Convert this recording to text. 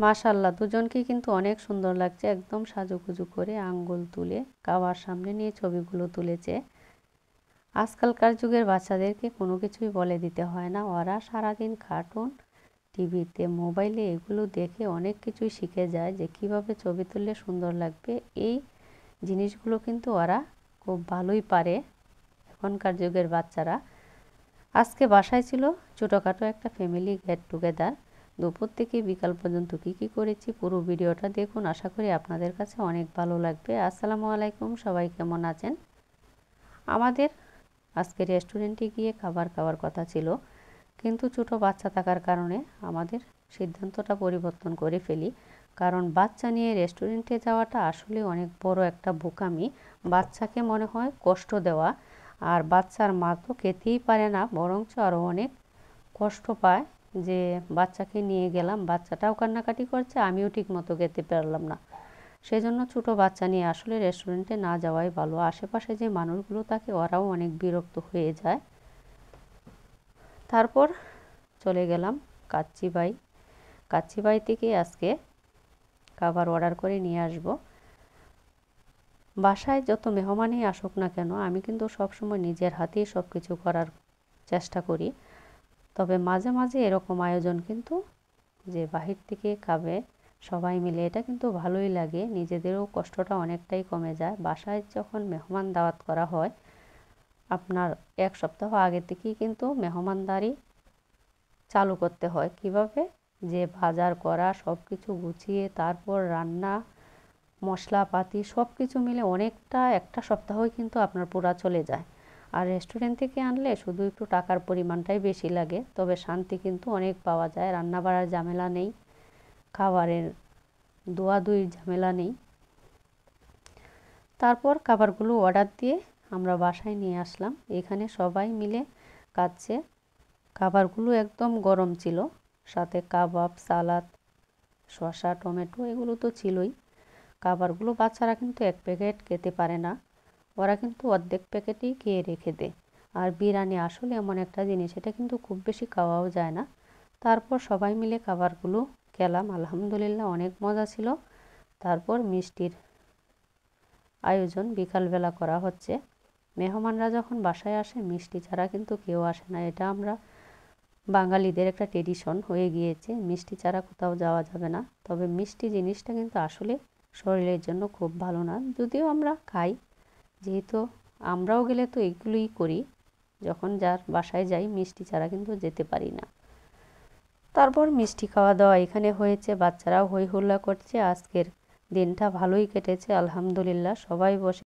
মাশাআল্লাহ, দুজনকেই কিন্তু অনেক সুন্দর লাগছে। একদম সাজুগুজু করে আঙ্গুল তুলে কাবার সামনে নিয়ে ছবিগুলো তুলেছে। আজকালকার যুগের বাচ্চাদেরকে কোনো কিছুই বলে দিতে হয় না, ওরা সারাদিন কার্টুন, টিভিতে, মোবাইলে এগুলো দেখে অনেক কিছুই শিখে যায় যে কিভাবে ছবি তুললে সুন্দর লাগবে। এই জিনিসগুলো কিন্তু ওরা খুব ভালোই পারে এখনকার যুগের বাচ্চারা। আজকে বাসায় ছিল ছোটোখাটো একটা ফ্যামিলি গেট টুগেদার। দুপুর থেকে বিকাল পর্যন্ত কি করেছি পুরো ভিডিওটা দেখুন, আশা করি আপনাদের কাছে অনেক ভালো লাগবে। আসসালামু আলাইকুম, সবাই কেমন আছেন? আমাদের আজকে রেস্টুরেন্টে গিয়ে খাবার খাওয়ার কথা ছিল, কিন্তু ছোটো বাচ্চা থাকার কারণে আমাদের সিদ্ধান্তটা পরিবর্তন করে ফেলি। কারণ বাচ্চা নিয়ে রেস্টুরেন্টে যাওয়াটা আসলে অনেক বড় একটা বোকামি। বাচ্চাকে মনে হয় কষ্ট দেওয়া, আর বাচ্চার মা তো খেতেই পারে না, বরঞ্চ আরও অনেক কষ্ট পায় যে বাচ্চাকে নিয়ে গেলাম, বাচ্চাটাও কান্নাকাটি করছে, আমিও ঠিক মতো খেতে পারলাম না। সেজন্য ছোটো বাচ্চা নিয়ে আসলে রেস্টুরেন্টে না যাওয়াই ভালো। আশেপাশে যে মানুষগুলো থাকে ওরাও অনেক বিরক্ত হয়ে যায়। তারপর চলে গেলাম কাচ্চিবাই থেকে আজকে খাবার অর্ডার করে নিয়ে আসব। বাসায় যত মেহমানই আসুক না কেন, আমি কিন্তু সবসময় নিজের হাতেই সব কিছু করার চেষ্টা করি। তবে মাঝে মাঝে এরকম আয়োজন কিন্তু যে বাহির থেকে খাবে সবাই মিলে, এটা কিন্তু ভালোই লাগে, নিজেদেরও কষ্টটা অনেকটাই কমে যায়। বাসায় যখন মেহমান দাওয়াত করা হয়, আপনার এক সপ্তাহ আগে থেকেই কিন্তু মেহমানদারি চালু করতে হয়। কিভাবে যে বাজার করা, সব কিছু গুছিয়ে তারপর রান্না, মশলাপাতি সব কিছু মিলে অনেকটা একটা সপ্তাহই কিন্তু আপনার পুরা চলে যায়। আর রেস্টুরেন্ট থেকে আনলে শুধু একটু টাকার পরিমাণটাই বেশি লাগে, তবে শান্তি কিন্তু অনেক পাওয়া যায়। রান্না বাড়ার ঝামেলা নেই, খাবারের ধোয়াধুয়ির ঝামেলা নেই। তারপর খাবারগুলো অর্ডার দিয়ে আমরা বাসায় নিয়ে আসলাম। এখানে সবাই মিলে খাচ্ছে। খাবারগুলো একদম গরম ছিল, সাথে কাবাব, সালাদ, শসা, টমেটো এগুলো তো ছিলই। খাবারগুলো বাচ্চারা কিন্তু এক প্যাকেট খেতে পারে না, ওরা কিন্তু অর্ধেক প্যাকেটই খেয়ে রেখে দেয়। আর বিরিয়ানি আসলে এমন একটা জিনিস, এটা কিন্তু খুব বেশি খাওয়াও যায় না। তারপর সবাই মিলে খাবারগুলো খেলাম, আলহামদুলিল্লাহ অনেক মজা ছিল। তারপর মিষ্টির আয়োজন বিকালবেলা করা হচ্ছে। মেহমানরা যখন বাসায় আসে মিষ্টি ছাড়া কিন্তু কেউ আসে না, এটা আমরা বাঙালিদের একটা ট্রেডিশন হয়ে গিয়েছে, মিষ্টি ছাড়া কোথাও যাওয়া যাবে না। তবে মিষ্টি জিনিসটা কিন্তু আসলে শরীরের জন্য খুব ভালো না, যদিও আমরা খাই, যেহেতু আমরাও গেলে তো এগুলোই করি, যখন যার বাসায় যাই মিষ্টি ছাড়া কিন্তু যেতে পারি না। তারপর মিষ্টি খাওয়া দাওয়া এখানে হয়েছে, বাচ্চারাও হই হুল্লা করছে। আজকের দিনটা ভালোই কেটেছে আলহামদুলিল্লাহ। সবাই বসে